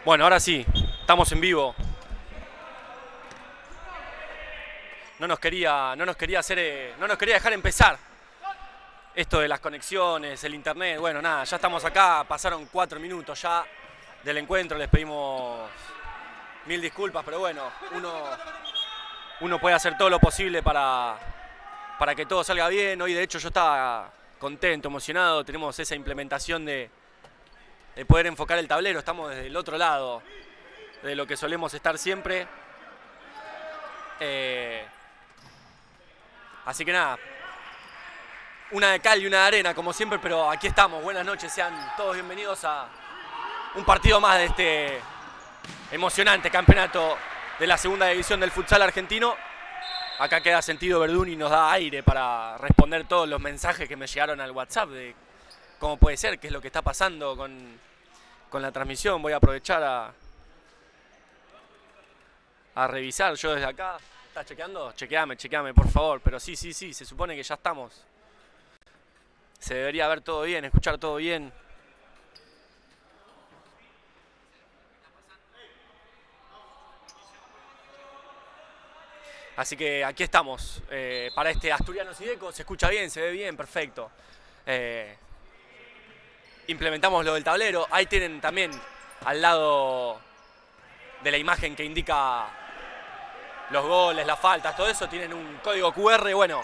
Bueno, ahora sí, estamos en vivo. No nos quería dejar empezar. Esto de las conexiones, el internet, bueno, nada, ya estamos acá, pasaron 4 minutos ya del encuentro, les pedimos mil disculpas, pero bueno, uno puede hacer todo lo posible para que todo salga bien. Hoy de hecho yo estaba contento, emocionado, tenemos esa implementación de poder enfocar el tablero, estamos desde el otro lado de lo que solemos estar siempre. Eh, Así que nada, una de cal y una de arena como siempre, pero aquí estamos. Buenas noches, sean todos bienvenidos a un partido más de este emocionante campeonato de la segunda división del futsal argentino. Acá queda Sentido Verdún y nos da aire para responder todos los mensajes que me llegaron al WhatsApp de cómo puede ser, qué es lo que está pasando con la transmisión. Voy a aprovechar a revisar yo desde acá. ¿Estás chequeando? Chequeame, por favor. Pero sí, se supone que ya estamos. Se debería ver todo bien, escuchar todo bien. Así que aquí estamos para este Asturiano Sideco. Se escucha bien, se ve bien, perfecto. Eh, Implementamos lo del tablero. Ahí tienen también al lado de la imagen que indica los goles, las faltas, todo eso. Tienen un código QR. Bueno,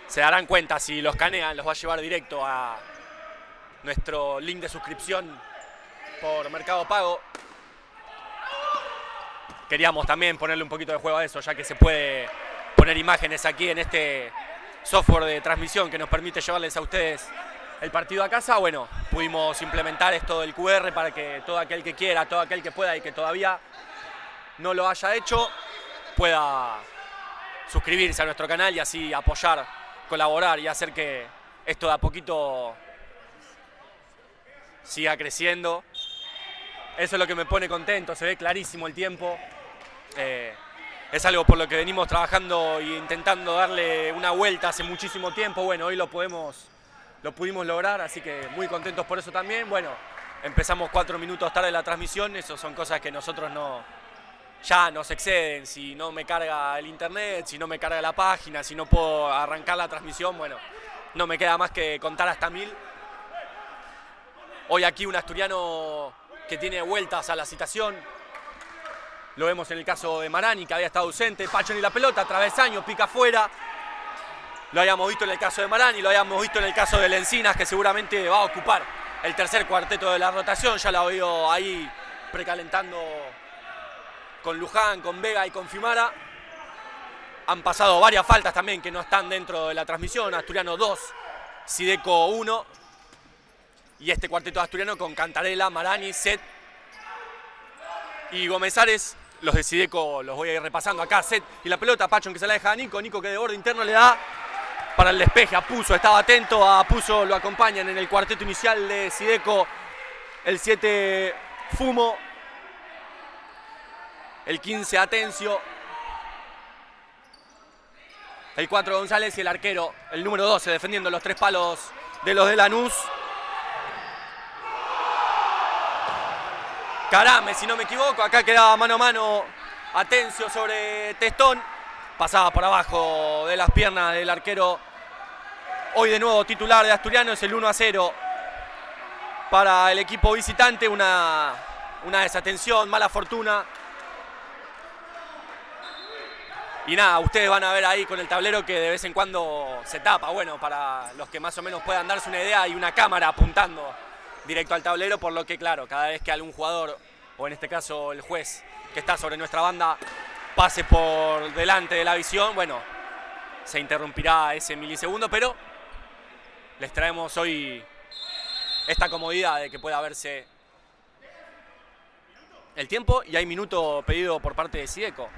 se darán cuenta si los escanean, los va a llevar directo a nuestro link de suscripción por Mercado Pago. Queríamos también ponerle un poquito de juego a eso, ya que se puede poner imágenes aquí en este software de transmisión que nos permite llevarles a ustedes el partido a casa. Bueno, pudimos implementar esto del QR para que todo aquel que quiera, todo aquel que pueda y que todavía no lo haya hecho, pueda suscribirse a nuestro canal y así apoyar, colaborar y hacer que esto de a poquito siga creciendo. Eso es lo que me pone contento, se ve clarísimo el tiempo. Es algo por lo que venimos trabajando e intentando darle una vuelta hace muchísimo tiempo. Bueno, hoy lo pudimos lograr, así que muy contentos por eso también. Bueno, empezamos 4 minutos tarde la transmisión, eso son cosas que nosotros ya nos exceden. Si no me carga el internet, si no me carga la página, si no puedo arrancar la transmisión, bueno, no me queda más que contar hasta 1000. Hoy aquí un asturiano que tiene vueltas a la citación. Lo vemos en el caso de Marani, que había estado ausente. Pacho y la pelota, travesaño, pica afuera. Lo habíamos visto en el caso de Marani, lo habíamos visto en el caso de Lencinas, que seguramente va a ocupar el tercer cuarteto de la rotación. Ya la veo ahí precalentando con Luján, con Vega y con Fimara. Han pasado varias faltas también que no están dentro de la transmisión. Asturiano 2, Sideco 1. Y este cuarteto asturiano con Cantarela, Marani, Set y Gómez Ares. Los de Sideco los voy a ir repasando acá. Set y la pelota, Pacho que se la deja a Nico. Nico que de borde interno le da para el despeje a Puzo. Estaba atento, a Puzo lo acompañan en el cuarteto inicial de Sideco. El 7 Fumo. El 15 Atencio. El 4 González y el arquero, el número 12, defendiendo los 3 palos de los de Lanús. Carame, si no me equivoco, acá quedaba mano a mano Atencio sobre Testón. Pasaba por abajo de las piernas del arquero. Hoy de nuevo titular de Asturiano, es el 1-0 para el equipo visitante. Una desatención, mala fortuna. Y nada, ustedes van a ver ahí con el tablero que de vez en cuando se tapa. Bueno, para los que más o menos puedan darse una idea, hay una cámara apuntando directo al tablero, por lo que claro, cada vez que algún jugador, o en este caso el juez que está sobre nuestra banda, pase por delante de la visión, bueno, se interrumpirá ese milisegundo, pero les traemos hoy esta comodidad de que pueda verse el tiempo y hay minuto pedido por parte de Sideco.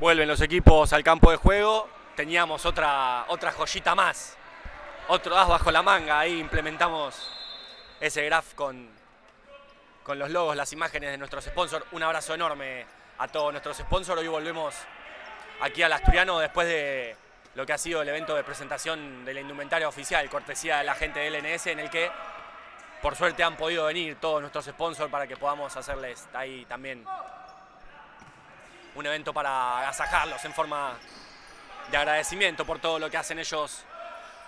Vuelven los equipos al campo de juego. Teníamos otra joyita más. Otro as bajo la manga. Ahí implementamos ese graph con los logos, las imágenes de nuestros sponsors. Un abrazo enorme a todos nuestros sponsors. Hoy volvemos aquí al Asturiano después de lo que ha sido el evento de presentación de la indumentaria oficial, cortesía de la gente del LNS, en el que por suerte han podido venir todos nuestros sponsors para que podamos hacerles ahí también un evento para agasajarlos en forma de agradecimiento por todo lo que hacen ellos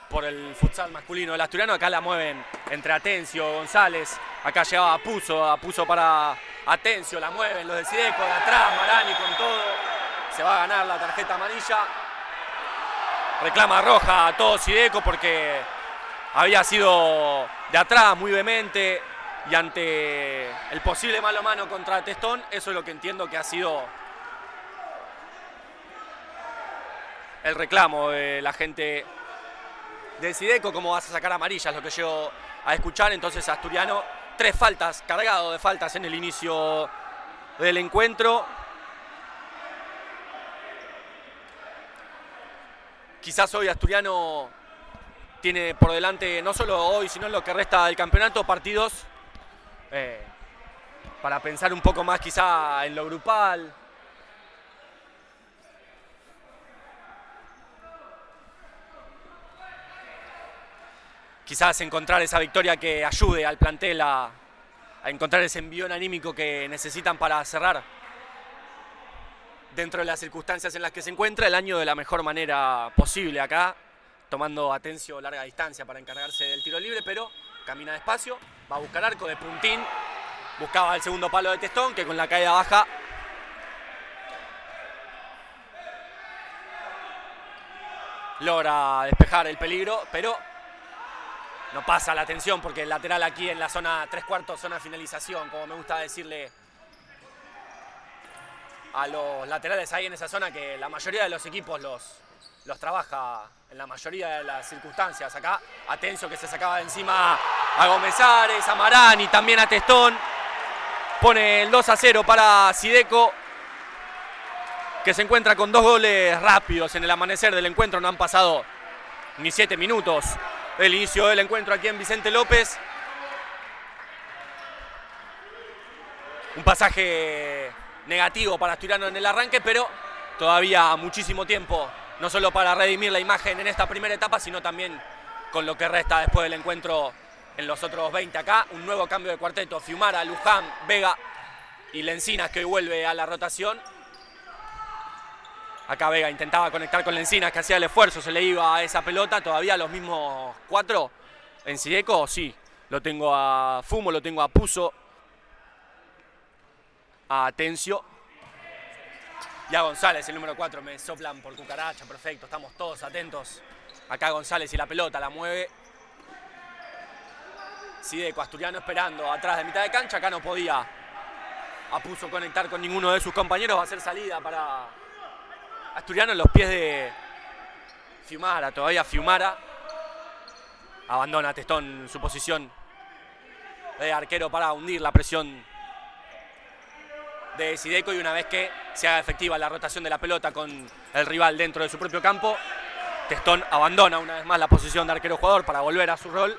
por el futsal masculino del Asturiano. Acá la mueven entre Atencio, González, acá llegaba Apuso para Atencio, la mueven los de Sideco, de atrás, Marani con todo, se va a ganar la tarjeta amarilla, reclama roja a todo Sideco porque había sido de atrás muy vehemente y ante el posible mano a mano contra Testón. Eso es lo que entiendo que ha sido el reclamo de la gente de Sideco. ¿Cómo vas a sacar amarillas? Lo que llego a escuchar. Entonces Asturiano, 3 faltas, cargado de faltas en el inicio del encuentro. Quizás hoy Asturiano tiene por delante, no solo hoy, sino en lo que resta del campeonato, partidos para pensar un poco más quizá en lo grupal. Quizás encontrar esa victoria que ayude al plantel a encontrar ese envión anímico que necesitan para cerrar dentro de las circunstancias en las que se encuentra el año de la mejor manera posible acá, tomando Atencio larga distancia para encargarse del tiro libre, pero camina despacio, va a buscar arco de puntín, buscaba el segundo palo de Testón, que con la caída baja logra despejar el peligro, pero no pasa la atención porque el lateral aquí en la zona 3/4, zona de finalización, como me gusta decirle a los laterales ahí en esa zona, que la mayoría de los equipos los trabaja en la mayoría de las circunstancias. Acá Atencio, que se sacaba de encima a Gomezares, a Marani, también a Testón. Pone el 2-0 para Sideco, que se encuentra con 2 goles rápidos en el amanecer del encuentro. No han pasado ni 7 minutos del inicio del encuentro aquí en Vicente López. Un pasaje negativo para Asturiano en el arranque, pero todavía muchísimo tiempo, no solo para redimir la imagen en esta primera etapa, sino también con lo que resta después del encuentro en los otros 20. Acá un nuevo cambio de cuarteto: Fiumara, Luján, Vega y Lencinas, que hoy vuelve a la rotación. Acá Vega intentaba conectar con Lencinas, que hacía el esfuerzo, se le iba a esa pelota. Todavía los mismos 4 en Sideco, sí. Lo tengo a Fumo, lo tengo a Puso, a Atencio y a González, el número 4. Me soplan por cucaracha, perfecto, estamos todos atentos. Acá González y la pelota la mueve Sideco. Asturiano esperando atrás de mitad de cancha. Acá no podía Puso conectar con ninguno de sus compañeros. Va a ser salida para Asturiano en los pies de Fiumara. Todavía Fiumara abandona Testón su posición de arquero para hundir la presión de Sideco, y una vez que se haga efectiva la rotación de la pelota con el rival dentro de su propio campo, Testón abandona una vez más la posición de arquero jugador para volver a su rol.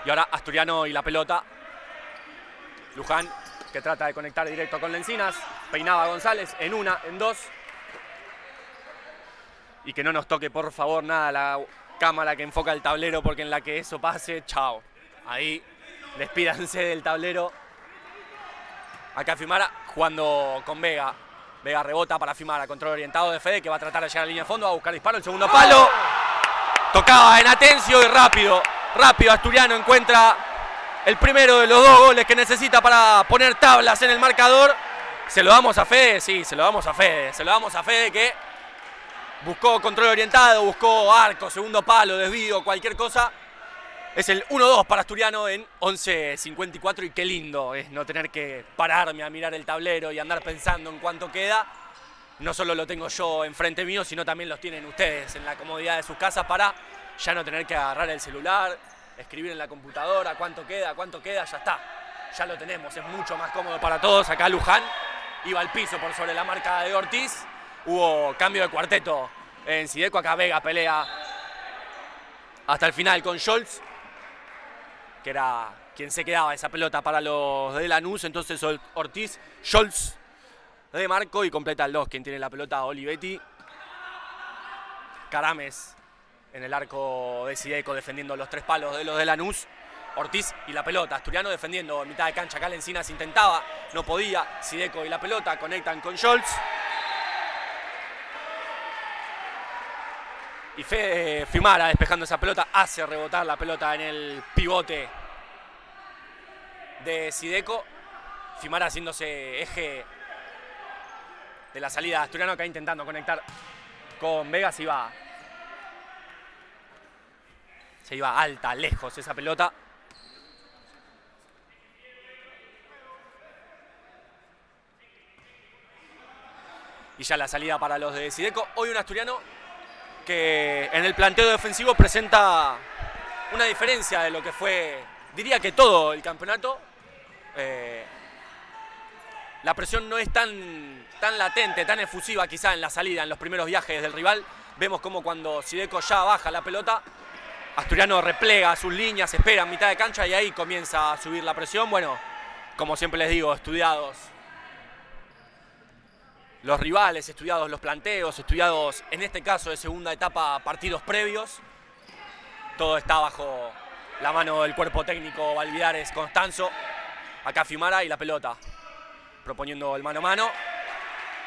Y ahora Asturiano y la pelota. Luján, que trata de conectar directo con Lencinas. Peinaba a González en una, en 2. Y que no nos toque, por favor, nada la cámara que enfoca el tablero, porque en la que eso pase, chao. Ahí, despídanse del tablero. Acá Fiumara jugando con Vega. Vega rebota para Fiumara, control orientado de Fede, que va a tratar de llegar a la línea de fondo, va a buscar disparo, el segundo palo. Tocaba en Atencio y rápido Asturiano encuentra el primero de los 2 goles que necesita para poner tablas en el marcador. ¿Se lo damos a Fede? Sí, se lo damos a Fede. Se lo damos a Fede, que buscó control orientado, buscó arco, segundo palo, desvío, cualquier cosa. Es el 1-2 para Asturiano en 11:54, y qué lindo es no tener que pararme a mirar el tablero y andar pensando en cuánto queda. No solo lo tengo yo enfrente mío, sino también los tienen ustedes en la comodidad de sus casas, para ya no tener que agarrar el celular, escribir en la computadora cuánto queda, ya está. Ya lo tenemos, es mucho más cómodo para todos. Acá Luján iba al piso por sobre la marca de Ortiz. Hubo cambio de cuarteto en Xideco. Acá Vega pelea hasta el final con Scholz, que era quien se quedaba esa pelota para los de Lanús. Entonces Ortiz, Scholz de Marco y completa el 2, quien tiene la pelota Olivetti. Carames en el arco de Xideco defendiendo los 3 palos de los de Lanús. Ortiz y la pelota, Asturiano defendiendo en mitad de cancha. Acá Lencinas intentaba, no podía. Xideco y la pelota conectan con Scholz. Y Fiumara despejando esa pelota hace rebotar la pelota en el pivote de Xideco. Fiumara haciéndose eje de la salida de Asturiano, acá intentando conectar con Vega. Se iba alta, lejos esa pelota. Y ya la salida para los de Xideco. Hoy un Asturiano que en el planteo defensivo presenta una diferencia de lo que fue, diría que todo el campeonato. La presión no es tan latente, tan efusiva quizá en la salida, en los primeros viajes del rival. Vemos como cuando Xideco ya baja la pelota, Asturiano replega sus líneas, espera en mitad de cancha y ahí comienza a subir la presión. Bueno, como siempre les digo, estudiados los rivales, estudiados los planteos, estudiados en este caso de segunda etapa partidos previos. Todo está bajo la mano del cuerpo técnico Valvidares Constanzo. Acá Fiumara y la pelota, proponiendo el mano a mano.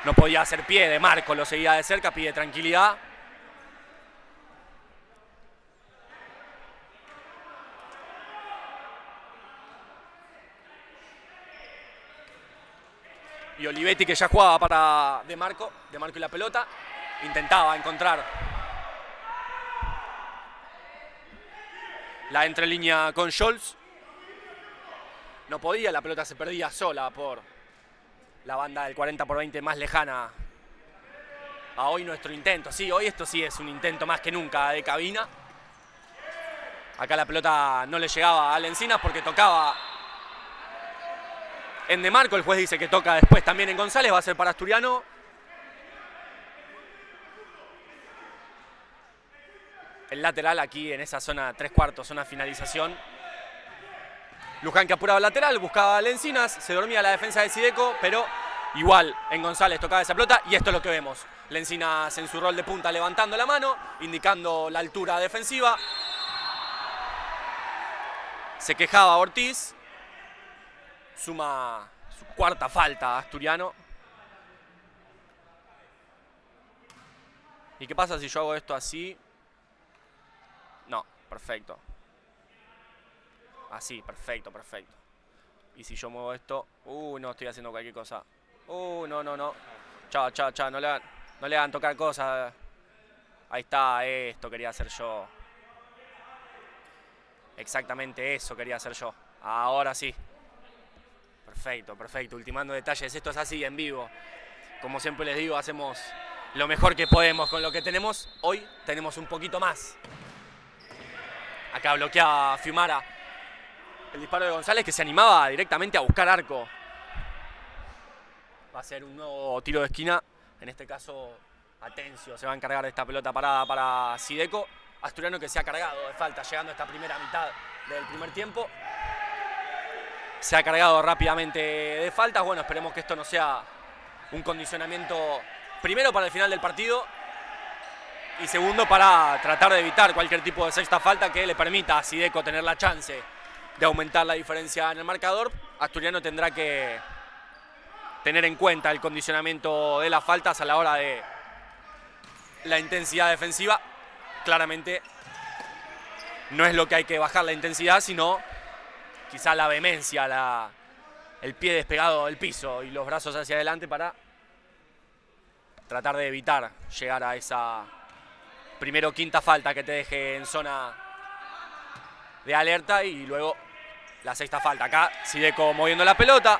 No podía hacer pie de Marco, lo seguía de cerca, pide tranquilidad. Y Olivetti, que ya jugaba para De Marco y la pelota, intentaba encontrar la entrelínea con Scholz. No podía, la pelota se perdía sola por la banda del 40x20 más lejana a hoy nuestro intento. Sí, hoy esto sí es un intento más que nunca de cabina. Acá la pelota no le llegaba a Lencinas porque tocaba en De Marco. El juez dice que toca después también en González. Va a ser para Asturiano. El lateral aquí en esa zona 3/4, zona finalización. Luján, que apuraba el lateral, buscaba a Lencinas, se dormía la defensa de Xideco, pero igual en González tocaba esa pelota y esto es lo que vemos. Lencinas en su rol de punta levantando la mano, indicando la altura defensiva. Se quejaba Ortiz. Suma su 4ª falta Asturiano. ¿Y qué pasa si yo hago esto así? No, perfecto. Así, perfecto. Y si yo muevo esto... no, estoy haciendo cualquier cosa. No. Chao, no le hagan tocar cosas. Ahí está, esto quería hacer yo. Exactamente eso quería hacer yo. Ahora sí. Perfecto. Ultimando detalles. Esto es así, en vivo. Como siempre les digo, hacemos lo mejor que podemos con lo que tenemos. Hoy tenemos un poquito más. Acá bloquea Fiumara el disparo de González, que se animaba directamente a buscar arco. Va a ser un nuevo tiro de esquina. En este caso, Atencio se va a encargar de esta pelota parada para Xideco. Asturiano, que se ha cargado de falta llegando a esta primera mitad del primer tiempo. Se ha cargado rápidamente de faltas. Bueno, esperemos que esto no sea un condicionamiento, primero para el final del partido y segundo para tratar de evitar cualquier tipo de sexta falta que le permita a Xideco tener la chance de aumentar la diferencia en el marcador. Asturiano tendrá que tener en cuenta el condicionamiento de las faltas a la hora de la intensidad defensiva. Claramente no es lo que hay que bajar la intensidad, sino quizá la vehemencia, el pie despegado del piso y los brazos hacia adelante para tratar de evitar llegar a esa primero 5ª falta que te deje en zona de alerta y luego la 6ª falta. Acá Xideco moviendo la pelota.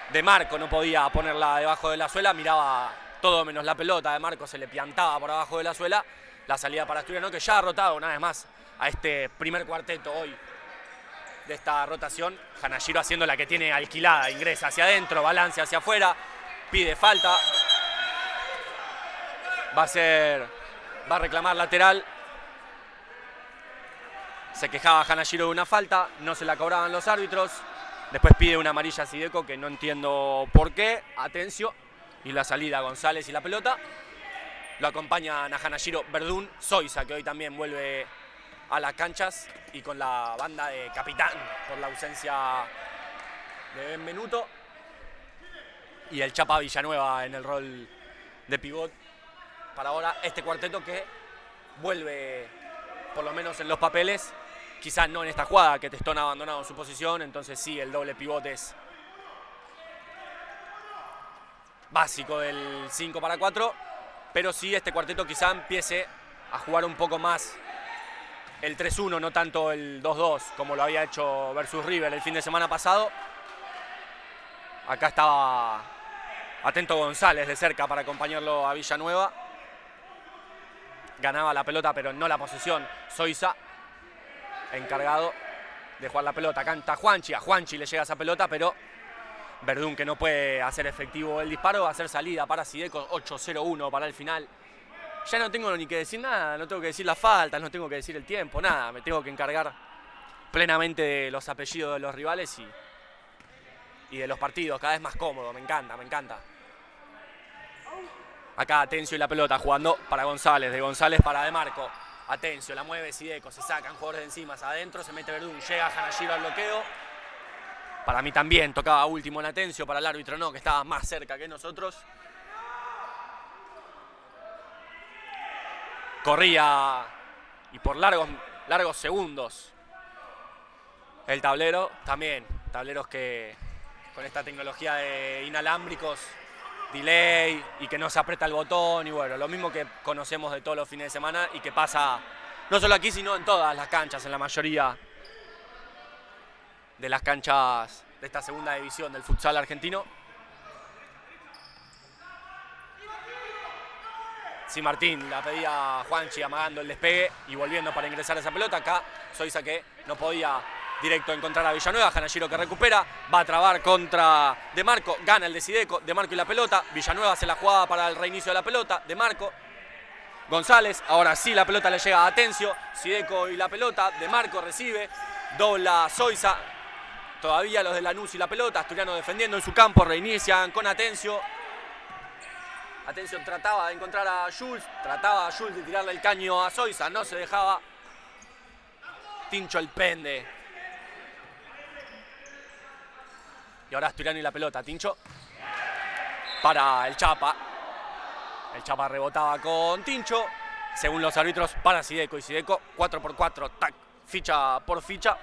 De Marco no podía ponerla debajo de la suela, miraba todo menos la pelota. De Marco se le piantaba por abajo de la suela. La salida para Asturiano, que ya ha rotado una vez más a este primer cuarteto hoy de esta rotación. Hanashiro haciendo la que tiene alquilada, ingresa hacia adentro, balance hacia afuera, pide falta. Va a reclamar lateral. Se quejaba Hanashiro de una falta, no se la cobraban los árbitros. Después pide una amarilla a Sideco, que no entiendo por qué. Atencio. Y la salida González y la pelota. Lo acompañan a Hanashiro Verdún, Zoiza, que hoy también vuelve a las canchas. Y con la banda de capitán por la ausencia de Benvenuto. Y el Chapa Villanueva en el rol de pivot. Para ahora este cuarteto que vuelve, por lo menos en los papeles, quizás no en esta jugada, que Testón ha abandonado su posición, entonces sí, el doble pivote es básico del 5-4, pero sí este cuarteto quizá empiece a jugar un poco más el 3-1, no tanto el 2-2, como lo había hecho versus River el fin de semana pasado. Acá estaba atento González de cerca para acompañarlo a Villanueva. Ganaba la pelota, pero no la posesión. Zoiza, encargado de jugar la pelota. Canta Juanchi, a Juanchi le llega esa pelota, pero Verdún, que no puede hacer efectivo el disparo, va a hacer salida para Sideco. 8-0-1 para el final. Ya no tengo ni que decir nada, no tengo que decir las faltas, no tengo que decir el tiempo, nada. Me tengo que encargar plenamente de los apellidos de los rivales y de los partidos. Cada vez más cómodo, me encanta, me encanta. Acá Atencio y la pelota jugando para González, de González para De Marco. Atencio, la mueve Sideco, se sacan jugadores de encima, adentro, se mete Verdún, llega Hanashiro al bloqueo. Para mí también tocaba último en Atencio, para el árbitro no, que estaba más cerca que nosotros. Corría y por largos segundos el tablero, también tableros que con esta tecnología de inalámbricos, delay y que no se aprieta el botón y bueno, lo mismo que conocemos de todos los fines de semana y que pasa no solo aquí sino en todas las canchas, en la mayoría de las canchas de esta segunda división del futsal argentino. Sí, Martín la pedía a Juanchi amagando el despegue y volviendo para ingresar a esa pelota. Acá Zoiza que no podía directo encontrar a Villanueva, Hanashiro que recupera, va a trabar contra De Marco, gana el de Sideco, De Marco y la pelota, Villanueva hace la jugada para el reinicio de la pelota, De Marco, González, ahora sí la pelota le llega a Atencio, Sideco y la pelota, De Marco recibe, dobla Zoiza, todavía los de Lanús y la pelota, Asturiano defendiendo en su campo, reinician con Atencio. Atencio trataba de encontrar a Jules, de tirarle el caño a Zoiza, no se dejaba. Tincho el pende. Y ahora Asturiano y la pelota, Tincho para el Chapa. El Chapa rebotaba con Tincho. Según los árbitros, para Sideco y Sideco, 4x4, tac, ficha por ficha.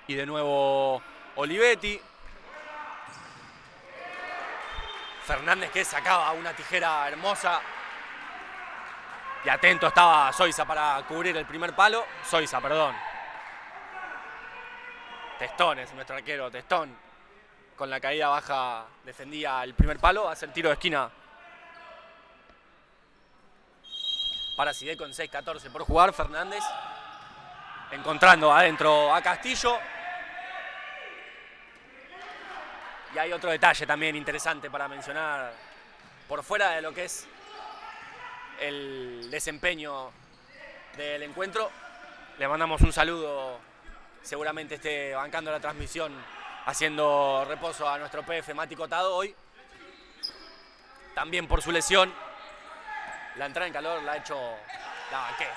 Y de nuevo Olivetti. Fernández que sacaba una tijera hermosa. Y atento estaba Zoiza para cubrir el primer palo. Zoiza, perdón. Testón es nuestro arquero, Testón. Con la caída baja defendía el primer palo. Va a hacer tiro de esquina para Sideco en 6-14 por jugar. Fernández encontrando adentro a Castillo. Y hay otro detalle también interesante para mencionar por fuera de lo que es el desempeño del encuentro. Le mandamos un saludo, seguramente esté bancando la transmisión, haciendo reposo a nuestro PF Mati Cotado hoy. También por su lesión. La entrada en calor la ha hecho, la banqué.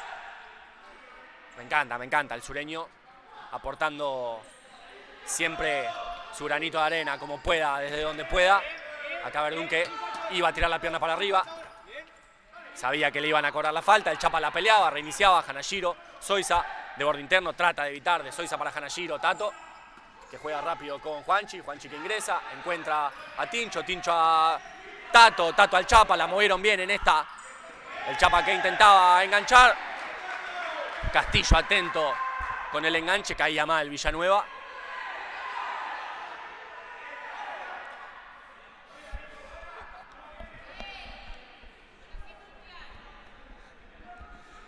Me encanta el sureño aportando siempre su granito de arena como pueda, desde donde pueda. Acá Verdún que iba a tirar la pierna para arriba. Sabía que le iban a cobrar la falta, el Chapa la peleaba, reiniciaba, Hanashiro, Zoiza de borde interno, trata de evitar de Zoiza para Hanashiro, Tato, que juega rápido con Juanchi, Juanchi que ingresa, encuentra a Tincho, Tincho a Tato, Tato al Chapa, la movieron bien en esta, el Chapa que intentaba enganchar, Castillo atento con el enganche, caía mal Villanueva.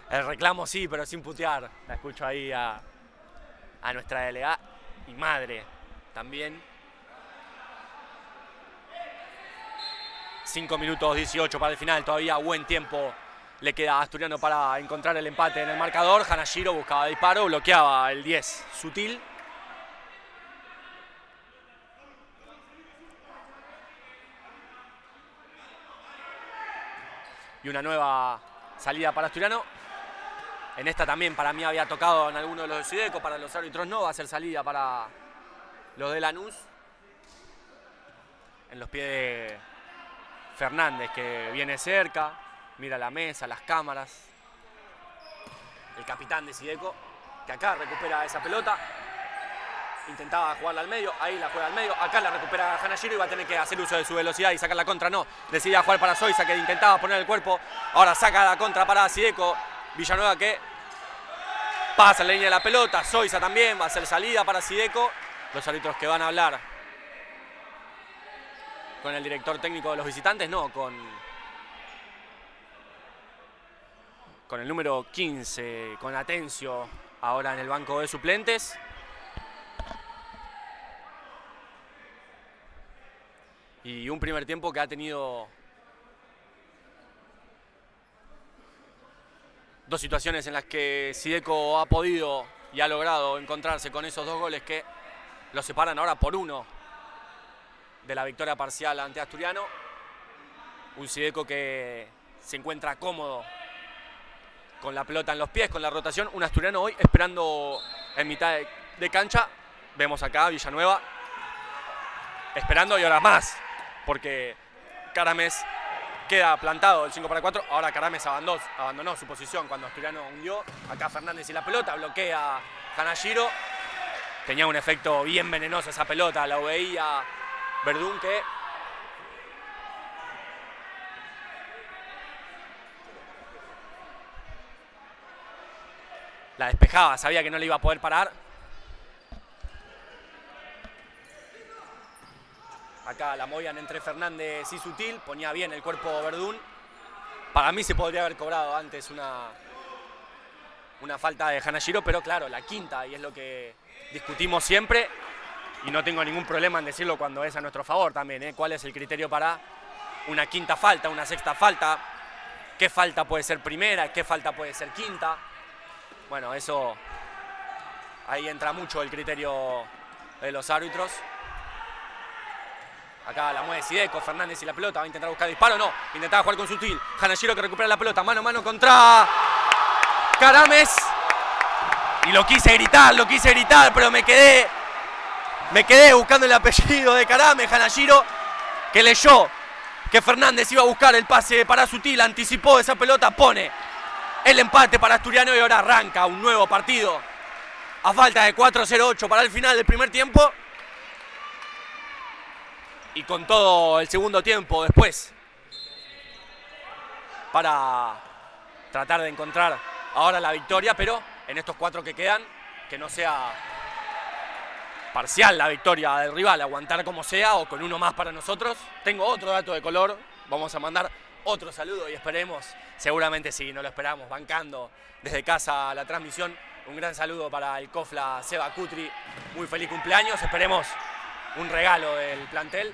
El reclamo sí, pero sin putear. La escucho ahí a a nuestra delegada y madre también. 5 minutos 18 para el final, todavía buen tiempo le queda a Asturiano para encontrar el empate en el marcador. Hanashiro buscaba disparo, bloqueaba el 10, Sutil. Y una nueva salida para Asturiano. En esta también para mí había tocado en alguno de los de Sideco, para los árbitros no, va a ser salida para los de Lanús. En los pies de Fernández, que viene cerca, mira la mesa, las cámaras. El capitán de Sideco, que acá recupera esa pelota. Intentaba jugarla al medio, ahí la juega al medio, acá la recupera Hanashiro y va a tener que hacer uso de su velocidad y sacar la contra. No, decidía jugar para Zoiza, que intentaba poner el cuerpo, ahora saca la contra para Sideco. Villanueva que pasa en la línea de la pelota, Zoiza también, va a hacer salida para Sideco. Los árbitros que van a hablar con el director técnico de los visitantes, no, con el número 15, con Atencio, ahora en el banco de suplentes. Y un primer tiempo que ha tenido dos situaciones en las que Sideco ha podido y ha logrado encontrarse con esos dos goles que lo separan ahora por uno de la victoria parcial ante Asturiano. Un Sideco que se encuentra cómodo con la pelota en los pies, con la rotación. Un Asturiano hoy esperando en mitad de cancha. Vemos acá a Villanueva esperando y ahora más, porque Carames queda plantado el 5 para 4. Ahora Carames abandonó su posición cuando Asturiano hundió. Acá Fernández y la pelota, bloquea Hanashiro. Tenía un efecto bien venenoso esa pelota, la veía Verdún, que la despejaba, sabía que no le iba a poder parar. Acá la movían entre Fernández y Sutil, ponía bien el cuerpo Verdún. Para mí se podría haber cobrado antes una falta de Hanashiro, pero claro, la quinta, y es lo que discutimos siempre, y no tengo ningún problema en decirlo cuando es a nuestro favor también, ¿eh? ¿Cuál es el criterio para una quinta falta, una sexta falta? ¿Qué falta puede ser primera? ¿Qué falta puede ser quinta? Bueno, eso, ahí entra mucho el criterio de los árbitros. Acá la mueve Sideco, Fernández y la pelota, va a intentar buscar disparo, no, intentaba jugar con Sutil. Hanashiro que recupera la pelota, mano a mano contra Carames. Y lo quise gritar, pero me quedé buscando el apellido de Carames. Hanashiro, que leyó que Fernández iba a buscar el pase para Sutil, anticipó esa pelota, pone el empate para Asturiano y ahora arranca un nuevo partido a falta de 4:08 para el final del primer tiempo. Y con todo el segundo tiempo después para tratar de encontrar ahora la victoria, pero en estos 4 que quedan, que no sea parcial la victoria del rival, aguantar como sea o con uno más para nosotros. Tengo otro dato de color, vamos a mandar otro saludo y esperemos, seguramente sí, no lo esperamos, bancando desde casa la transmisión. Un gran saludo para el Cofla Seba Cutri, muy feliz cumpleaños, esperemos un regalo del plantel.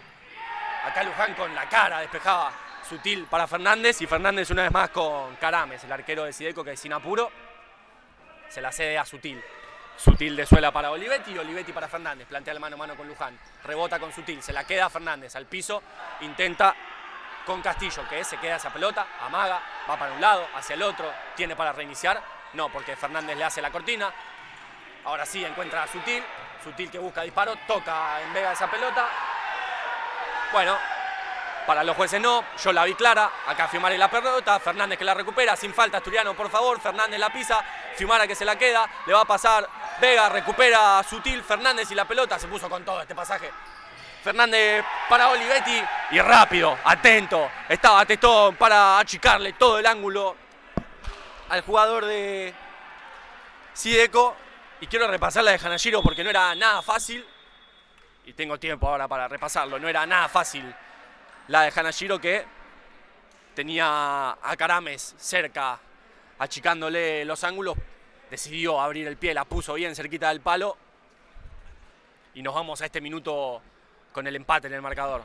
Acá Luján con la cara despejaba Sutil para Fernández y Fernández una vez más con Carames, el arquero de Sideco, que sin apuro se la cede a Sutil. Sutil de suela para Olivetti y Olivetti para Fernández. Plantea el mano a mano con Luján. Rebota con Sutil, se la queda Fernández al piso. Intenta con Castillo, que se queda esa pelota, amaga, va para un lado, hacia el otro, tiene para reiniciar. No, porque Fernández le hace la cortina. Ahora sí encuentra a Sutil. Sutil que busca disparo, toca en Vega esa pelota. Bueno, para los jueces no, yo la vi clara. Acá Fiumara y la pelota, Fernández que la recupera, sin falta Asturiano, por favor. Fernández la pisa, Fiumara que se la queda, le va a pasar Vega, recupera Sutil, Fernández y la pelota. Se puso con todo este pasaje Fernández para Olivetti y rápido, atento. Estaba Tetón para achicarle todo el ángulo al jugador de Sideco. Y quiero repasar la de Hanashiro porque no era nada fácil. Y tengo tiempo ahora para repasarlo. No era nada fácil la de Hanashiro, que tenía a Carames cerca, achicándole los ángulos. decidió abrir el pie, la puso bien cerquita del palo. Y nos vamos a este minuto con el empate en el marcador.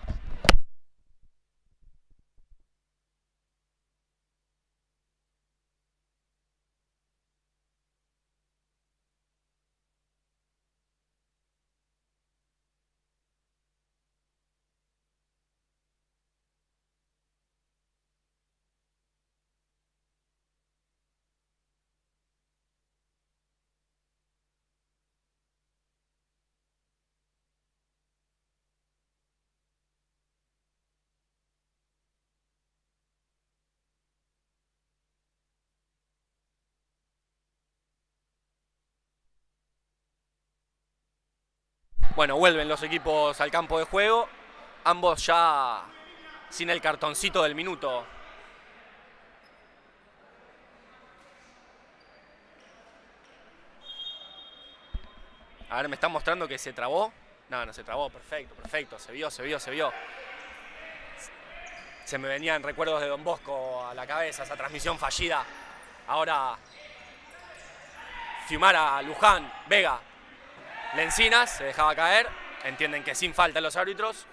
Bueno, vuelven los equipos al campo de juego, ambos ya sin el cartoncito del minuto. A ver, me están mostrando que se trabó. No, no se trabó, perfecto, perfecto, se vio. Se me venían recuerdos de Don Bosco a la cabeza, esa transmisión fallida. Ahora, Fiumara, Luján, Vega, Lencinas, se dejaba caer. Entienden que sin falta los árbitros.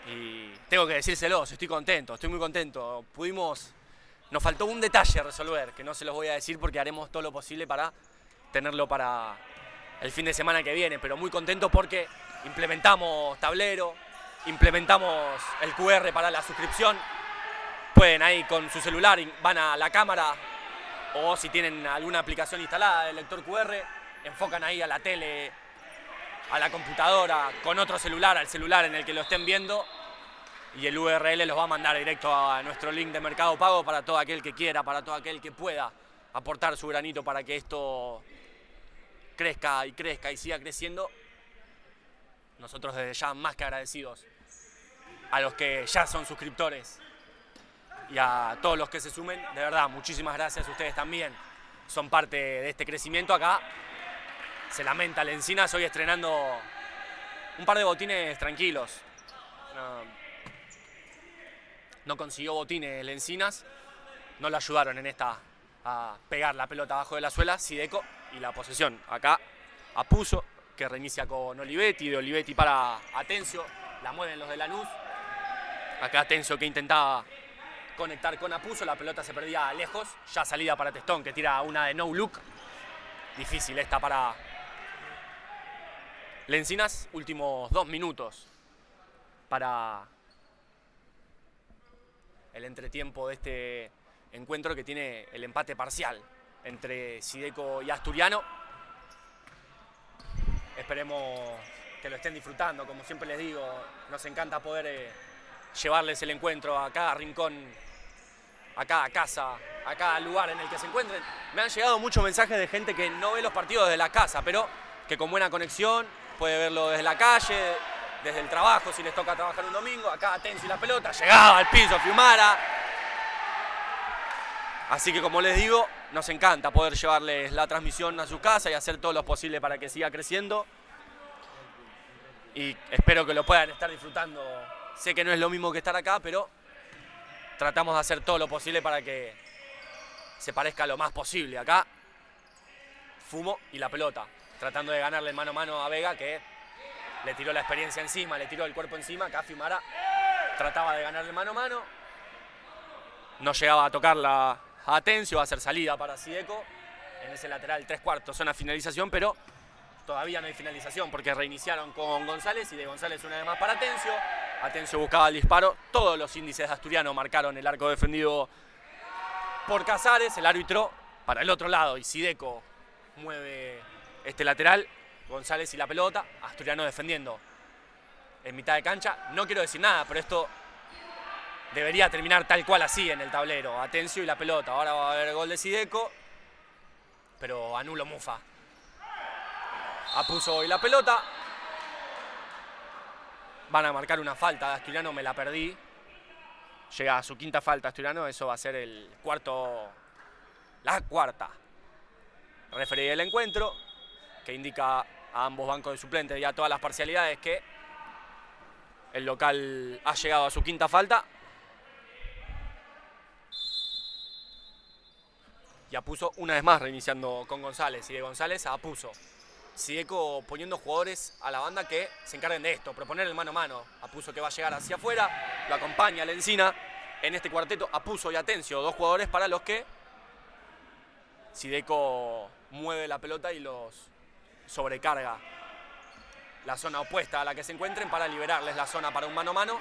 Y tengo que decírselos, estoy contento, estoy muy contento. Nos faltó un detalle a resolver, que no se los voy a decir porque haremos todo lo posible para tenerlo para el fin de semana que viene. Pero muy contento porque implementamos tablero, implementamos el QR para la suscripción. Pueden ahí con su celular, van a la cámara o si tienen alguna aplicación instalada del lector QR, enfocan ahí a la tele, a la computadora, con otro celular, al celular en el que lo estén viendo, y el URL los va a mandar directo a nuestro link de Mercado Pago para todo aquel que quiera, para todo aquel que pueda aportar su granito para que esto crezca y siga creciendo. Nosotros desde ya más que agradecidos a los que ya son suscriptores y a todos los que se sumen. De verdad, muchísimas gracias. Ustedes también son parte de este crecimiento. Acá se lamenta Lencinas hoy estrenando un par de botines tranquilos. No consiguió botines Lencinas, no lo ayudaron en esta a pegar la pelota abajo de la suela. Sideco y la posesión acá a Puso, que reinicia con Olivetti, de Olivetti para Atencio, la mueven los de Lanús. Acá Atencio que intentaba conectar con Apuso, la pelota se perdía lejos, ya salida para Testón que tira una de no look. Difícil esta para Lencinas. Últimos 2 minutos para el entretiempo de este encuentro que tiene el empate parcial entre Sideco y Asturiano. Esperemos que lo estén disfrutando, como siempre les digo, nos encanta poder llevarles el encuentro a cada rincón, a cada casa, a cada lugar en el que se encuentren. Me han llegado muchos mensajes de gente que no ve los partidos desde la casa, pero que con buena conexión puede verlo desde la calle, desde el trabajo, si les toca trabajar un domingo. Acá Atencio y la pelota, llegaba al piso Fiumara. Así que como les digo, nos encanta poder llevarles la transmisión a su casa y hacer todo lo posible para que siga creciendo. Y espero que lo puedan estar disfrutando. Sé que no es lo mismo que estar acá, pero tratamos de hacer todo lo posible para que se parezca lo más posible. Acá, Fumo y la pelota, tratando de ganarle mano a mano a Vega, que le tiró la experiencia encima, le tiró el cuerpo encima. Acá Fiumara trataba de ganarle mano a mano. No llegaba a tocarla a Atencio, va a ser salida para Sideco. En ese lateral 3/4, zona finalización, pero todavía no hay finalización porque reiniciaron con González y de González una vez más para Atencio. Atencio buscaba el disparo. Todos los índices de Asturiano marcaron el arco defendido por Casares. El árbitro para el otro lado y Sideco mueve este lateral. González y la pelota, Asturiano defendiendo en mitad de cancha. No quiero decir nada, pero esto debería terminar tal cual así en el tablero. Atencio y la pelota. Ahora va a haber gol de Sideco, pero anulo Mufa. Apuso y la pelota. Van a marcar una falta de Asturiano, me la perdí. Llega a su quinta falta Asturiano, eso va a ser la cuarta. Referee del encuentro, que indica a ambos bancos de suplentes y a todas las parcialidades que el local ha llegado a su quinta falta. Y Apuzzo una vez más reiniciando con González. Y de González a Apuzzo. Sideco poniendo jugadores a la banda que se encarguen de esto, proponer el mano a mano. Apuzzo que va a llegar hacia afuera, lo acompaña Lencina. En este cuarteto, Apuzzo y Atencio, dos jugadores para los que Sideco mueve la pelota y los sobrecarga. La zona opuesta a la que se encuentren para liberarles la zona para un mano a mano.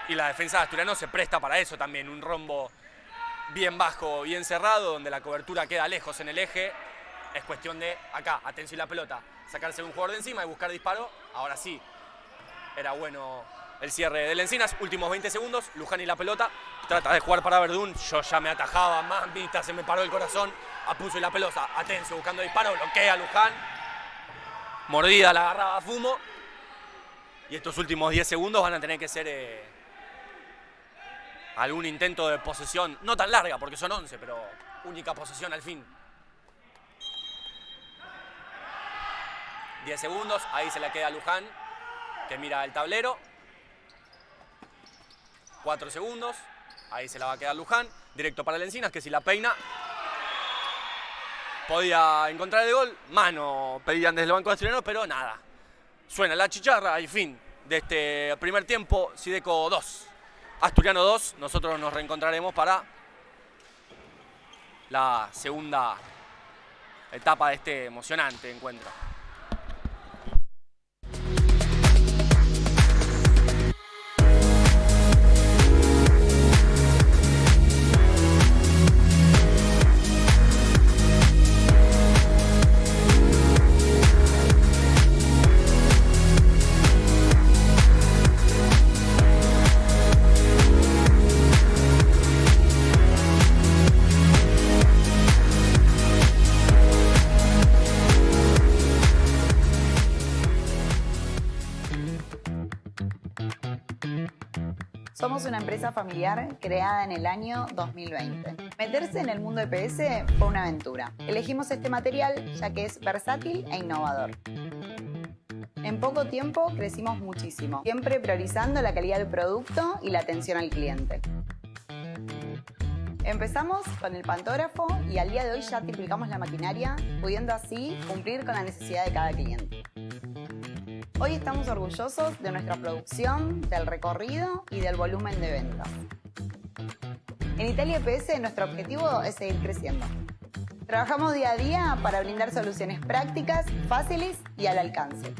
Y la defensa de Asturiano se presta para eso también, un rombo bien bajo, bien cerrado, donde la cobertura queda lejos en el eje. Es cuestión de, acá, Atencio y la pelota, sacarse un jugador de encima y buscar disparo. Ahora sí, era bueno el cierre de Lencinas. Últimos 20 segundos, Luján y la pelota. Trata de jugar para Verdún, yo ya me atajaba, mamita, se me paró el corazón. Apuzzo y la pelota, Atencio buscando disparo, bloquea a Luján. Mordida, la agarraba a Fumo. Y estos últimos 10 segundos van a tener que ser algún intento de posesión, no tan larga porque son 11, pero única posesión al fin. 10 segundos, ahí se la queda a Luján, que mira el tablero. 4 segundos, ahí se la va a quedar Luján, directo para Lencinas, que si la peina podía encontrar el gol. Mano pedían desde el banco asturiano, pero nada. Suena la chicharra y fin de este primer tiempo. Sideco 2, Asturiano 2. Nosotros nos reencontraremos para la segunda etapa de este emocionante encuentro. Somos una empresa familiar creada en el año 2020. Meterse en el mundo EPS fue una aventura. Elegimos este material ya que es versátil e innovador. En poco tiempo crecimos muchísimo, siempre priorizando la calidad del producto y la atención al cliente. Empezamos con el pantógrafo y al día de hoy ya triplicamos la maquinaria, pudiendo así cumplir con la necesidad de cada cliente. Hoy estamos orgullosos de nuestra producción, del recorrido y del volumen de ventas. En Italia EPS nuestro objetivo es seguir creciendo. Trabajamos día a día para brindar soluciones prácticas, fáciles y al alcance.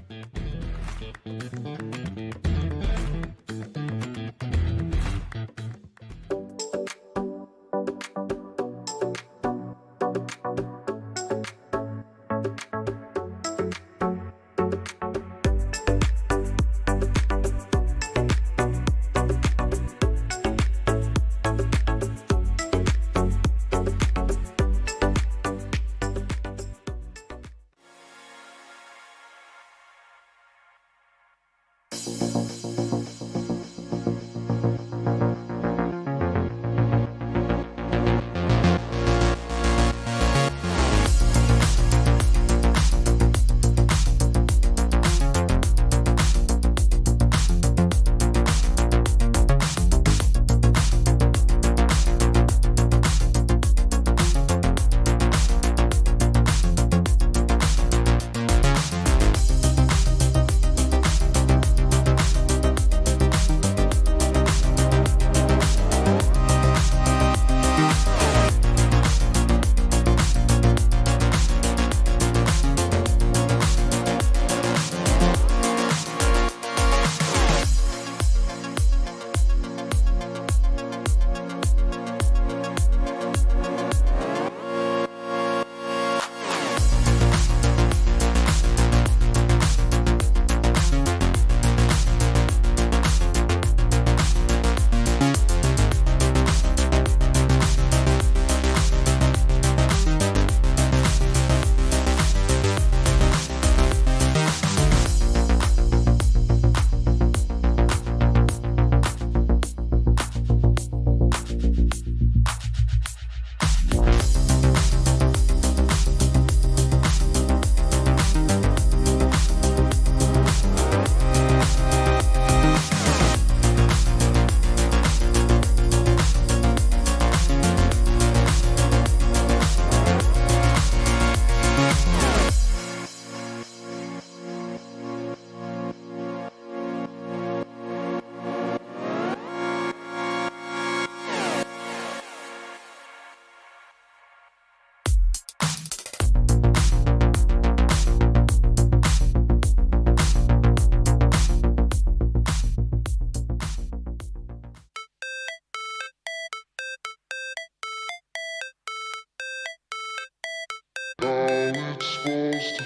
Never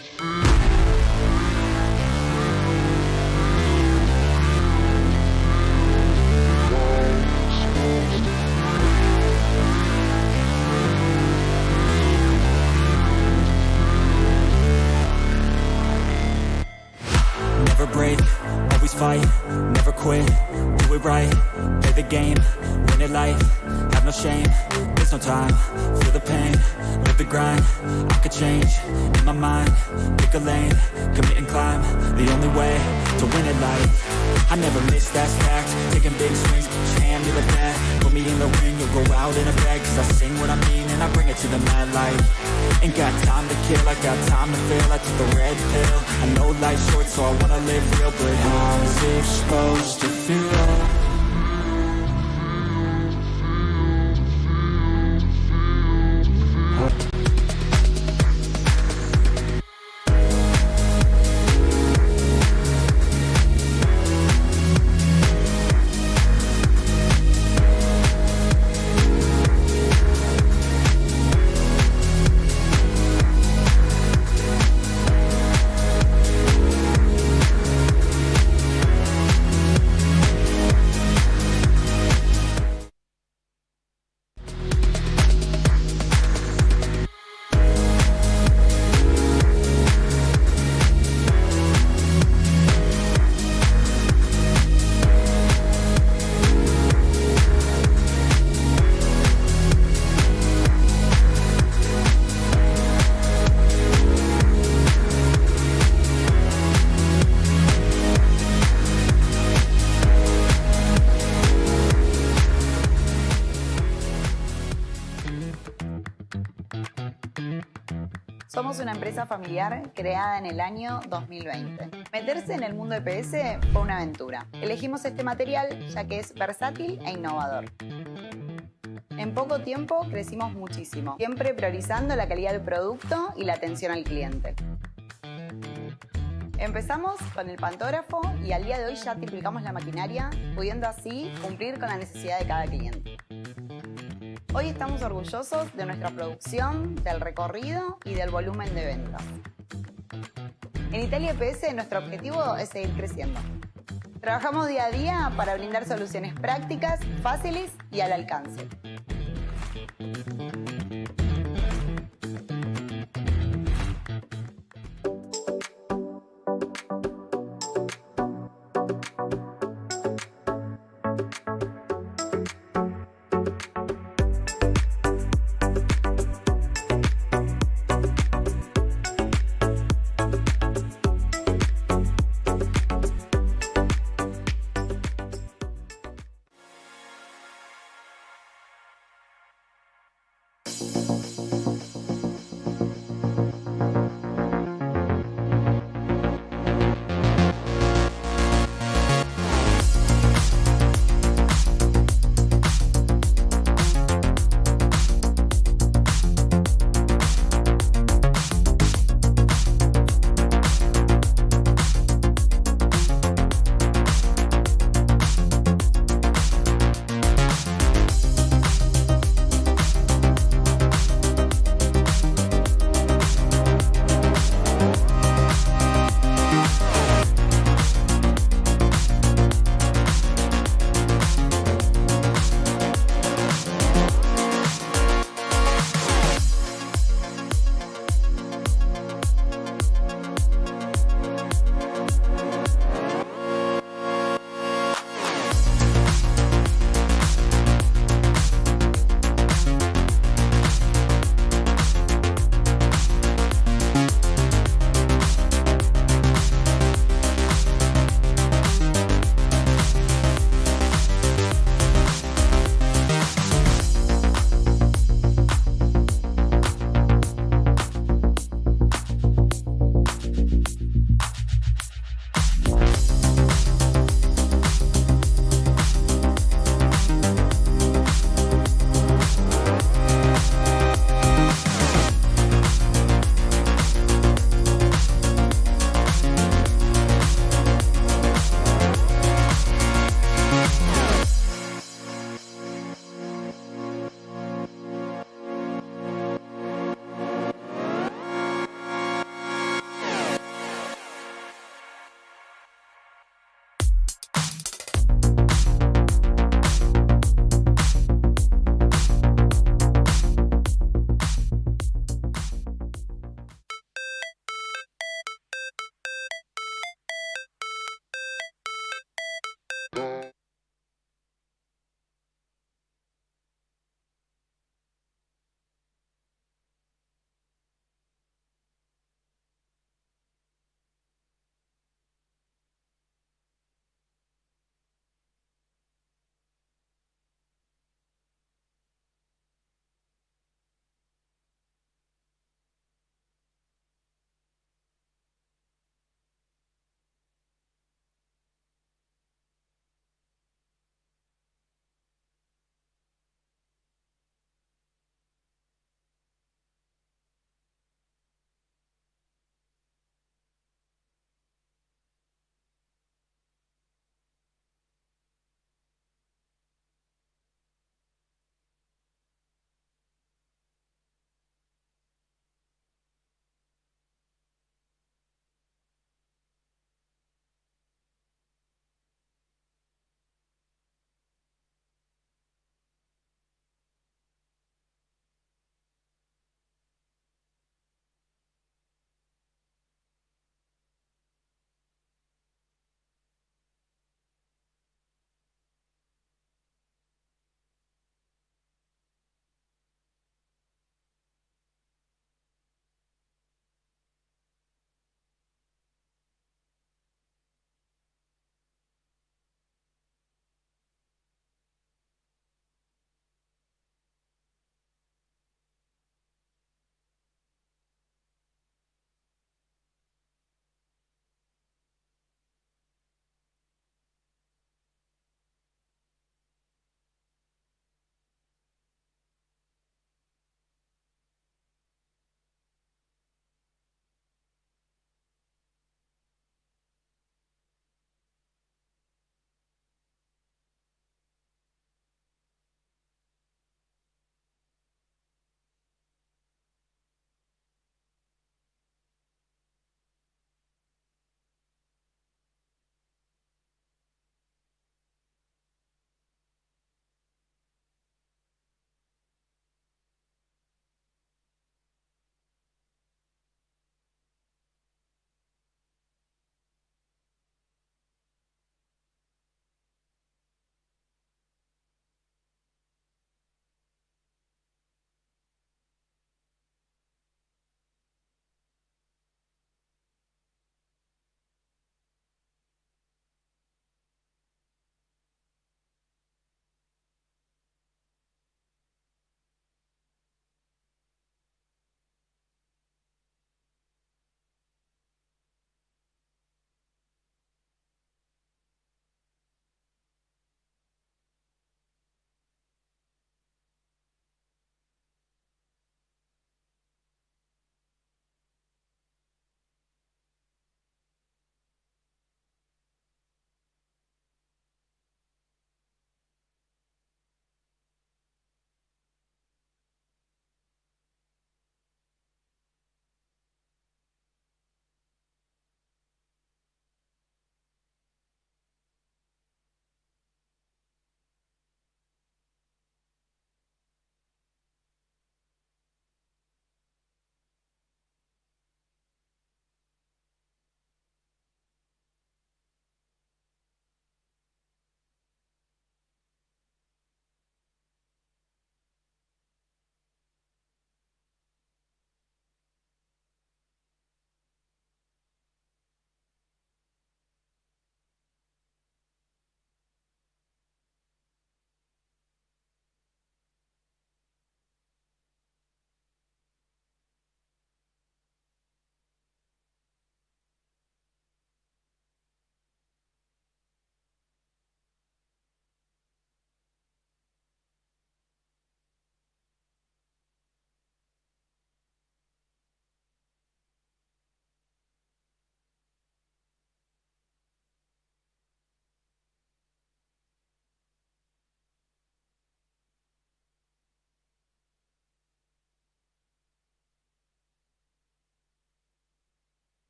break, always fight, never quit, do it right, play the game, win it life, have no shame, there's no time, feel the pain, live the grind, I could change, in my mind, pick a lane, commit and climb, the only way to win it life, I never miss, that's fact, taking big swings, put your hand to the bat, put me in the ring, you'll go out in a bag, cause I sing what I mean and I bring it to the mad light, ain't got time to kill, I got time to feel, I took the red pill, I know life's short so I wanna live real, but how's it supposed to feel? Somos una empresa familiar creada en el año 2020. Meterse en el mundo EPS fue una aventura. Elegimos este material ya que es versátil e innovador. En poco tiempo crecimos muchísimo, siempre priorizando la calidad del producto y la atención al cliente. Empezamos con el pantógrafo y al día de hoy ya triplicamos la maquinaria, pudiendo así cumplir con la necesidad de cada cliente. Hoy estamos orgullosos de nuestra producción, del recorrido y del volumen de ventas. En Italia EPS nuestro objetivo es seguir creciendo. Trabajamos día a día para brindar soluciones prácticas, fáciles y al alcance.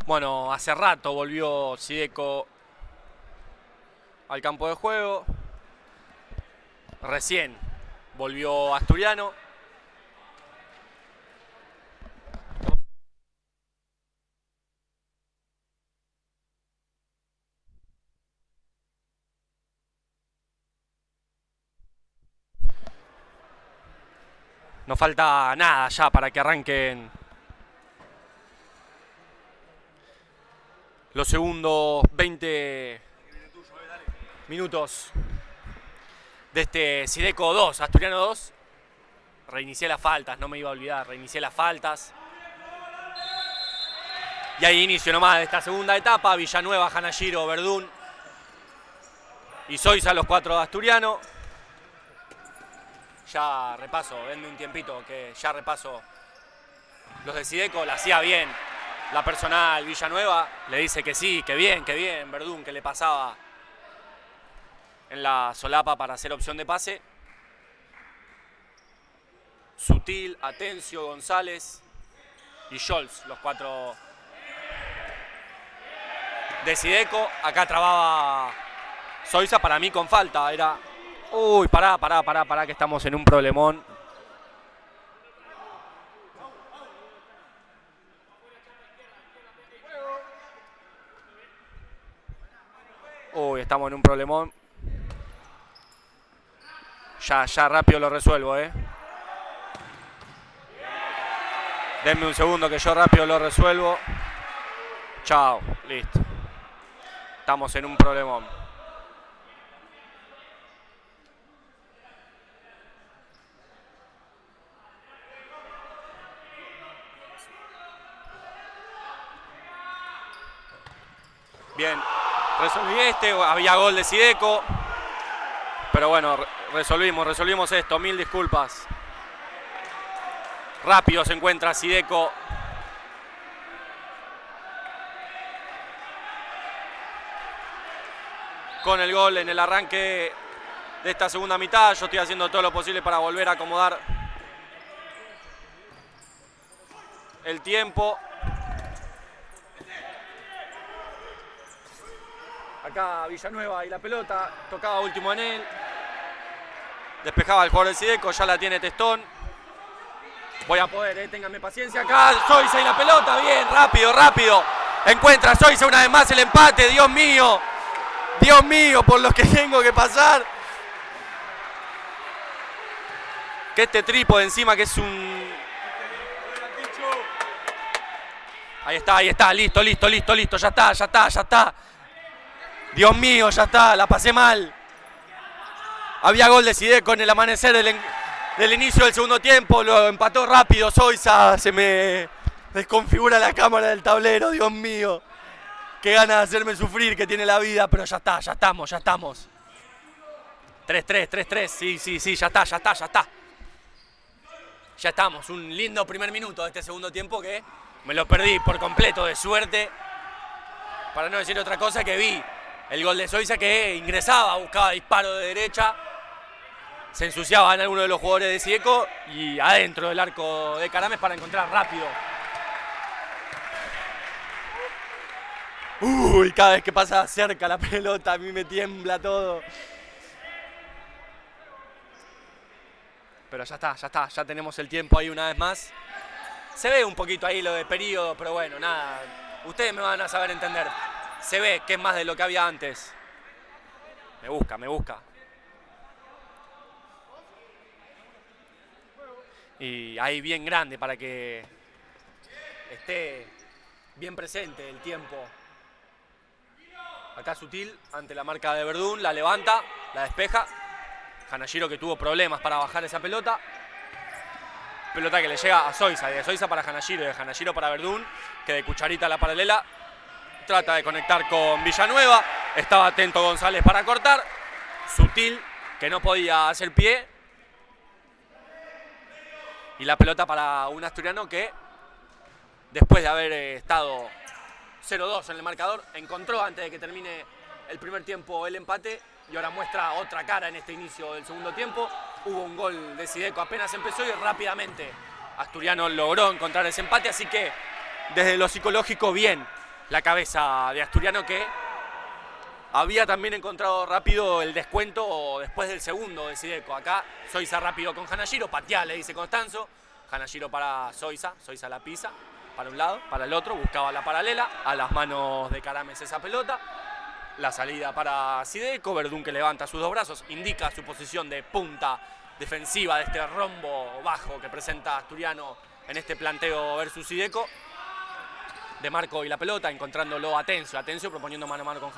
Bueno, hace rato volvió Sideco al campo de juego. Recién volvió Asturiano. No falta nada ya para que arranquen los segundos 20 minutos de este Sideco 2, Asturiano 2. Reinicié las faltas, no me iba a olvidar, reinicié las faltas. Y ahí inicio nomás de esta segunda etapa, Villanueva, Hanashiro, Verdún y Zoisa, los 4 de Asturiano. Ya repaso, denme un tiempito que ya repaso los de Sideco, la hacía bien. La personal Villanueva le dice que sí, que bien, Verdún que le pasaba en la solapa para hacer opción de pase. Sutil, Atencio, González y Scholz, los 4 de Sideco. Acá trababa Zoisa, para mí con falta, era... Uy, pará, que estamos en un problemón. Uy, estamos en un problemón. Ya rápido lo resuelvo, Denme un segundo que yo rápido lo resuelvo. Chao, listo. Estamos en un problemón. Bien, resolví había gol de Sideco. Pero bueno, resolvimos esto, mil disculpas. Rápido se encuentra Sideco. Con el gol en el arranque de esta segunda mitad. Yo estoy haciendo todo lo posible para volver a acomodar el tiempo. Acá Villanueva y la pelota, tocaba último en él. Despejaba el jugador del Sideco, ya la tiene Testón. Voy a poder, ténganme paciencia acá. Zoisa y la pelota, bien, rápido. Encuentra Zoisa una vez más el empate, Dios mío, por los que tengo que pasar. Que este trípode encima que es un... Ahí está, listo, ya está. Dios mío, ya está, la pasé mal. Había gol de Sideco en el amanecer del inicio del segundo tiempo, lo empató rápido Zoisa, se me desconfigura la cámara del tablero, Dios mío. Qué ganas de hacerme sufrir que tiene la vida, pero ya estamos. 3-3, sí, ya está. Ya estamos, un lindo primer minuto de este segundo tiempo que me lo perdí por completo de suerte. Para no decir otra cosa, que vi el gol de Zoisa que ingresaba, buscaba disparo de derecha. Se ensuciaban algunos de los jugadores de Sideco y adentro del arco de Carames para encontrar rápido. Uy, cada vez que pasa cerca la pelota a mí me tiembla todo. Pero ya está, ya tenemos el tiempo ahí una vez más. Se ve un poquito ahí lo de periodo, pero bueno, nada. Ustedes me van a saber entender. Se ve que es más de lo que había antes. Me busca. Y ahí bien grande para que esté bien presente el tiempo. Acá Sutil ante la marca de Verdún, la levanta, la despeja. Hanashiro que tuvo problemas para bajar esa pelota. Pelota que le llega a Zoisa, y de Zoisa para Hanashiro, y de Hanashiro para Verdún, que de cucharita a la paralela trata de conectar con Villanueva. Estaba atento González para cortar. Sutil, que no podía hacer pie. Y la pelota para un asturiano que, después de haber estado 0-2 en el marcador, encontró antes de que termine el primer tiempo el empate. Y ahora muestra otra cara en este inicio del segundo tiempo. Hubo un gol de Sideco apenas empezó y rápidamente Asturiano logró encontrar ese empate. Así que desde lo psicológico bien la cabeza de Asturiano, que había también encontrado rápido el descuento después del segundo de Sideco. Acá Zoiza rápido con Hanashiro, pateá, le dice Constanzo. Hanashiro para Zoiza, Zoiza la pisa, para un lado, para el otro, buscaba la paralela, a las manos de Karames esa pelota. La salida para Sideco, Verdún que levanta sus dos brazos, indica su posición de punta defensiva de este rombo bajo que presenta Asturiano en este planteo versus Sideco. De Marco y la pelota, encontrándolo Atencio, Atencio proponiendo mano a mano con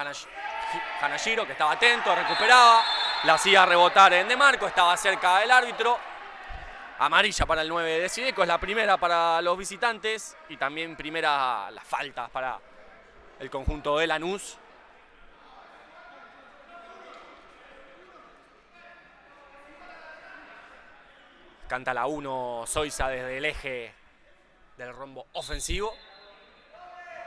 Hanashiro, que estaba atento, recuperaba, la hacía rebotar en De Marco, estaba cerca del árbitro. Amarilla para el 9 de Sideco, es la primera para los visitantes y también primera las faltas para el conjunto de Lanús. Canta la 1 Zoiza desde el eje del rombo ofensivo.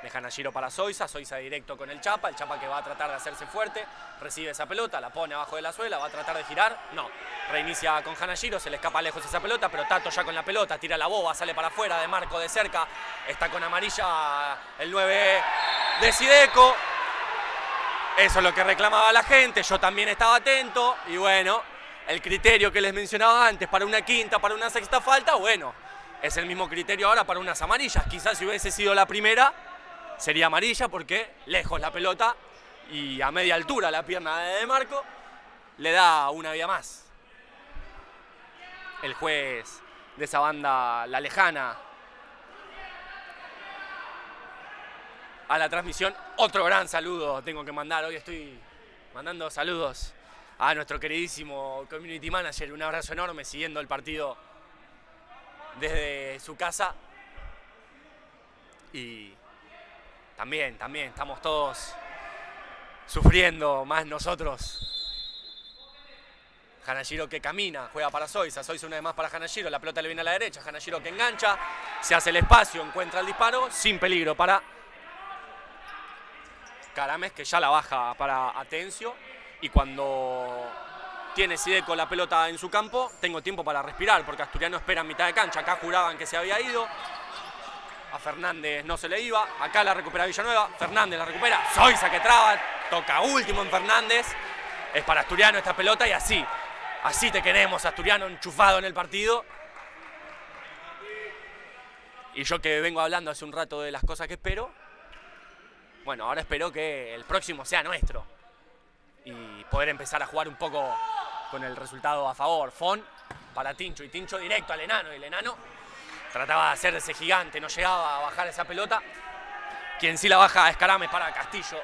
De Hanashiro para Zoiza, Zoiza directo con el Chapa que va a tratar de hacerse fuerte, recibe esa pelota, la pone abajo de la suela, va a tratar de girar, no, reinicia con Hanashiro, se le escapa lejos esa pelota, pero Tato ya con la pelota, tira la boba, sale para afuera, De Marco de cerca, está con amarilla el 9 de Sideco, eso es lo que reclamaba la gente, yo también estaba atento, y bueno, el criterio que les mencionaba antes para una quinta, para una sexta falta, bueno, es el mismo criterio ahora para unas amarillas, quizás si hubiese sido la primera, sería amarilla porque lejos la pelota y a media altura la pierna de Marco le da una vía más. El juez de esa banda, la lejana, a la transmisión. Otro gran saludo tengo que mandar. Hoy estoy mandando saludos a nuestro queridísimo community manager. Un abrazo enorme siguiendo el partido desde su casa. Y también estamos todos sufriendo, más nosotros. Hanashiro que camina, juega para Zoiza, Zoiza una vez más para Hanashiro, la pelota le viene a la derecha, Hanashiro que engancha, se hace el espacio, encuentra el disparo, sin peligro para Karames, que ya la baja para Atencio, y cuando tiene Sideco la pelota en su campo, tengo tiempo para respirar, porque Asturiano espera en mitad de cancha, acá juraban que se había ido, a Fernández no se le iba, acá la recupera Villanueva, Fernández la recupera, Zoiza que traba, toca último en Fernández, es para Asturiano esta pelota y así te queremos, Asturiano enchufado en el partido. Y yo que vengo hablando hace un rato de las cosas que espero, bueno, ahora espero que el próximo sea nuestro y poder empezar a jugar un poco con el resultado a favor. Fon para Tincho y Tincho directo al enano y el enano trataba de hacer ese gigante, no llegaba a bajar esa pelota. Quien sí la baja es Karames para Castillo.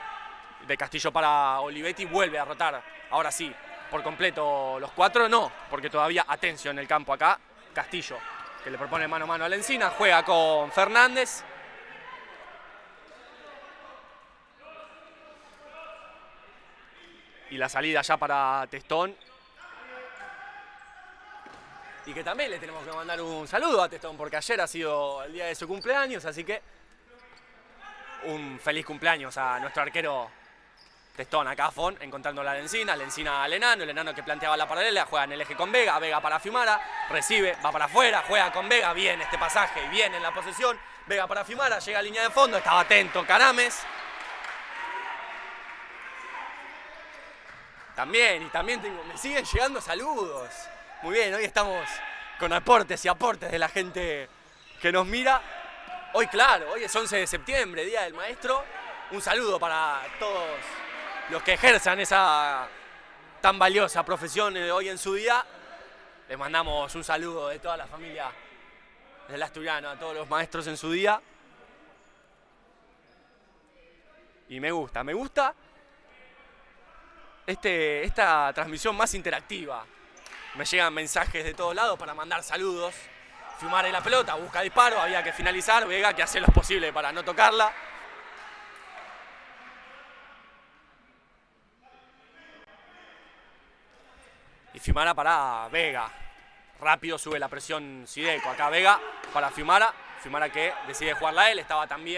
De Castillo para Olivetti, vuelve a rotar. Ahora sí, por completo los cuatro, no, porque todavía Atencio en el campo acá. Castillo, que le propone mano a mano a la Encina, juega con Fernández. Y la salida ya para Testón. Y que también le tenemos que mandar un saludo a Testón, porque ayer ha sido el día de su cumpleaños, así que un feliz cumpleaños a nuestro arquero Testón. Acá Fon encontrando la Lencina al enano, el enano que planteaba la paralela, juega en el eje con Vega, Vega para Fiumara, recibe, va para afuera, juega con Vega, bien este pasaje, bien en la posesión, Vega para Fiumara, llega a línea de fondo, estaba atento Karames. También me siguen llegando saludos. Muy bien, hoy estamos con aportes y aportes de la gente que nos mira. Hoy, claro, hoy es 11 de septiembre, Día del Maestro. Un saludo para todos los que ejerzan esa tan valiosa profesión hoy en su día. Les mandamos un saludo de toda la familia del Asturiano, a todos los maestros en su día. Y me gusta esta transmisión más interactiva. Me llegan mensajes de todos lados para mandar saludos. Fiumara y la pelota, busca disparo, había que finalizar. Vega que hace lo posible para no tocarla. Y Fiumara para Vega. Rápido sube la presión Sideco. Acá Vega para Fiumara. Fiumara que decide jugarla él, estaba también